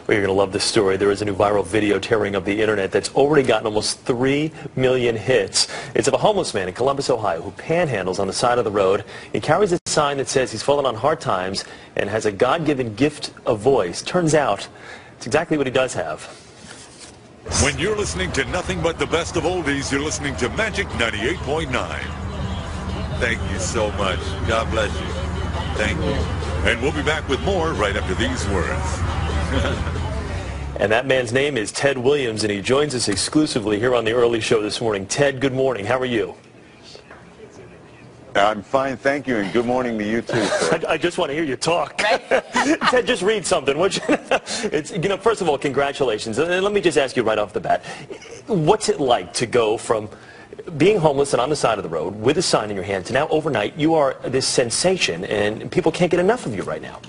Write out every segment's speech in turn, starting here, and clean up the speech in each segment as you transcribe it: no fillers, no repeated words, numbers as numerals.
Well, you're going to love this story. There is a new viral video tearing up the internet that's already gotten almost 3 million hits. It's of a homeless man in Columbus, Ohio, who panhandles on the side of the road. He carries a sign that says he's fallen on hard times and has a God-given gift of voice. Turns out it's exactly what he does have. When you're listening to nothing but the best of oldies, you're listening to Magic 98.9. Thank you so much. God bless you. Thank you. And we'll be back with more right after these words. And that man's name is Ted Williams, and he joins us exclusively here on the early show this morning. Ted, good morning. How are you? I'm fine, thank you, and good morning to you too, sir. I just want to hear you talk. Ted, just read something. First of all, congratulations. And let me just ask you right off the bat, what's it like to go from being homeless and on the side of the road with a sign in your hand to now overnight you are this sensation and people can't get enough of you right now?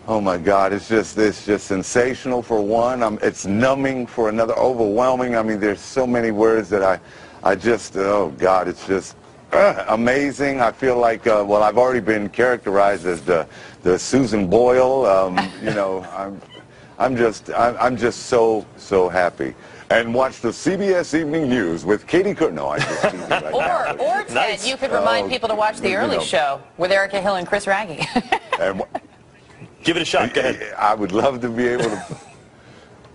Oh my God, it's just sensational for one. It's numbing for another, overwhelming. I mean, there's so many words that I just, oh God, it's just amazing. I feel like, well, I've already been characterized as the Susan Boyle. You know, I'm just so happy. And watch the CBS Evening News with Katie Cook. No, I just teasing right now. Or Ted, nice. You could remind people to watch the early show with Erica Hill and Chris Raggi. Give it a shot. Go ahead. I would love to be able to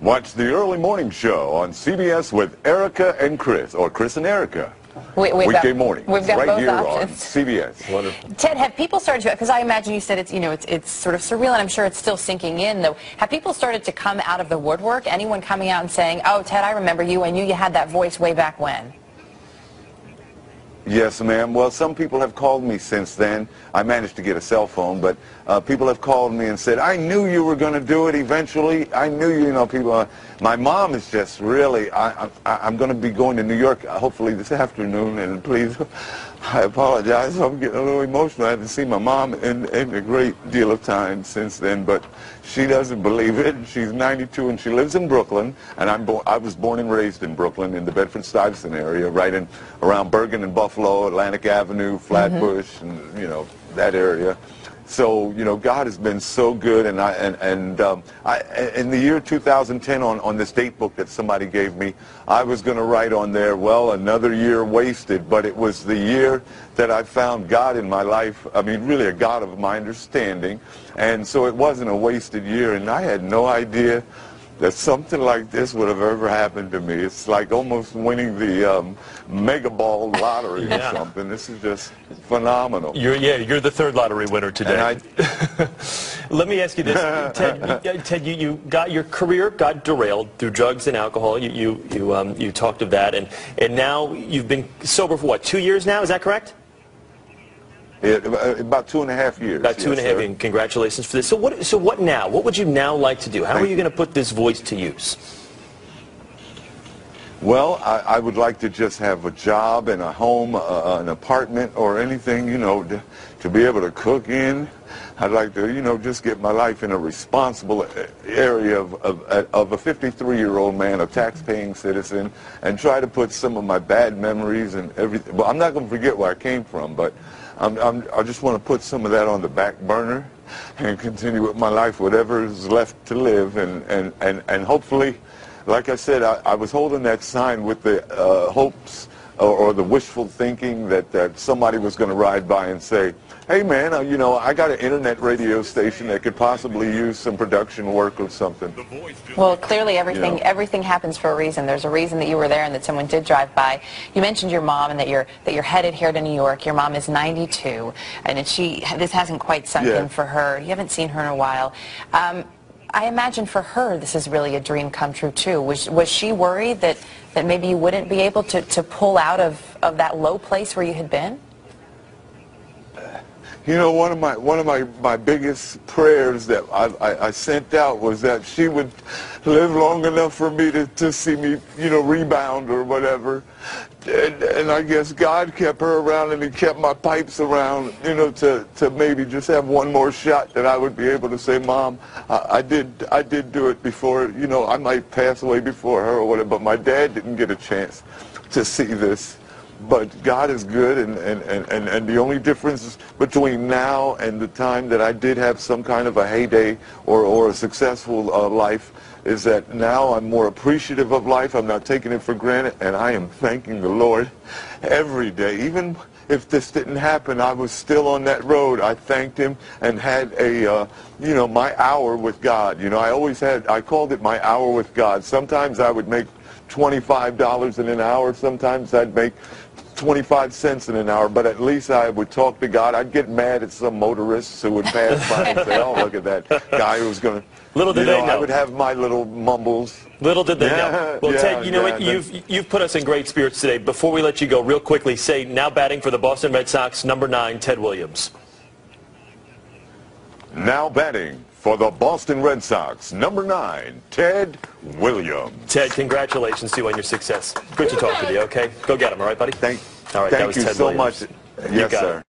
watch the early morning show on CBS with Erica and Chris, or Chris and Erica. Weekday morning. We've got right both here options. On CBS. Wonderful. Ted, have people started to, because I imagine you said it's sort of surreal, and I'm sure it's still sinking in, though. Have people started to come out of the woodwork? Anyone coming out and saying, oh, Ted, I remember you. I knew you had that voice way back when? Yes, ma'am. Well, some people have called me since then. I managed to get a cell phone, but people have called me and said, I knew you were going to do it eventually. I knew you know, people. My mom is just really, I'm going to be going to New York hopefully this afternoon, and please, I apologize. I'm getting a little emotional. I haven't seen my mom in a great deal of time since then, but she doesn't believe it. She's 92 and she lives in Brooklyn, and I was born and raised in Brooklyn in the Bedford-Stuyvesant area, right in around Bergen and Buffalo, Atlantic Avenue, Flatbush, and you know that area. So you know, God has been so good, and in the year 2010, on this date book that somebody gave me, I was going to write on there, well, another year wasted, but it was the year that I found God in my life. I mean, really a God of my understanding, and so it wasn't a wasted year, and I had no idea that something like this would have ever happened to me. It's like almost winning the mega ball lottery or something. This is just phenomenal. You're the third lottery winner today. Let me ask you this, Ted. You got your career got derailed through drugs and alcohol. You talked of that, and now you've been sober for what, 2 years now? Is that correct? About 2.5 years. About 2.5 years, and congratulations for this. So what now? What would you now like to do? How are you going to put this voice to use? Well, I would like to just have a job and a home, an apartment or anything, you know, to be able to cook in. I'd like to, you know, just get my life in a responsible area of a 53-year-old man, a tax-paying citizen, and try to put some of my bad memories and everything. Well, I'm not going to forget where I came from, but I just want to put some of that on the back burner and continue with my life, whatever is left to live, and hopefully, like I said, I was holding that sign with the hopes or the wishful thinking that somebody was going to ride by and say, hey man, you know, I got an internet radio station that could possibly use some production work or something. Well, clearly everything happens for a reason. There's a reason that you were there and that someone did drive by. You mentioned your mom and that you're headed here to New York. Your mom is 92, and this hasn't quite sunk in for her. You haven't seen her in a while. I imagine for her this is really a dream come true too. Was she worried that maybe you wouldn't be able to pull out of that low place where you had been? You know, one of my biggest prayers that I sent out was that she would live long enough for me to see me, you know, rebound or whatever. And I guess God kept her around, and He kept my pipes around, you know, to maybe just have one more shot that I would be able to say, Mom, I did do it before. You know, I might pass away before her or whatever, but my dad didn't get a chance to see this. but God is good, and the only difference between now and the time that I did have some kind of a heyday or a successful life is that now I'm more appreciative of life. I'm not taking it for granted, and I am thanking the Lord every day. Even if this didn't happen, I was still on that road. I thanked him and had a, my hour with God. I called it my hour with God. Sometimes I would make $25 in an hour. Sometimes I'd make 25 cents in an hour, but at least I would talk to God. I'd get mad at some motorists who would pass by and say, oh, look at that guy who's going to, little did they know. I would have my little mumbles. Little did they know. Well, Ted, you know what? You've put us in great spirits today. Before we let you go, real quickly, say, now batting for the Boston Red Sox, number 9, Ted Williams. Now batting for the Boston Red Sox, number 9, Ted Williams. Ted, congratulations to you on your success. Good to talk with you, okay? Go get him, all right, buddy? Thank all right, that was you Ted so Williams. much. Yes, sir.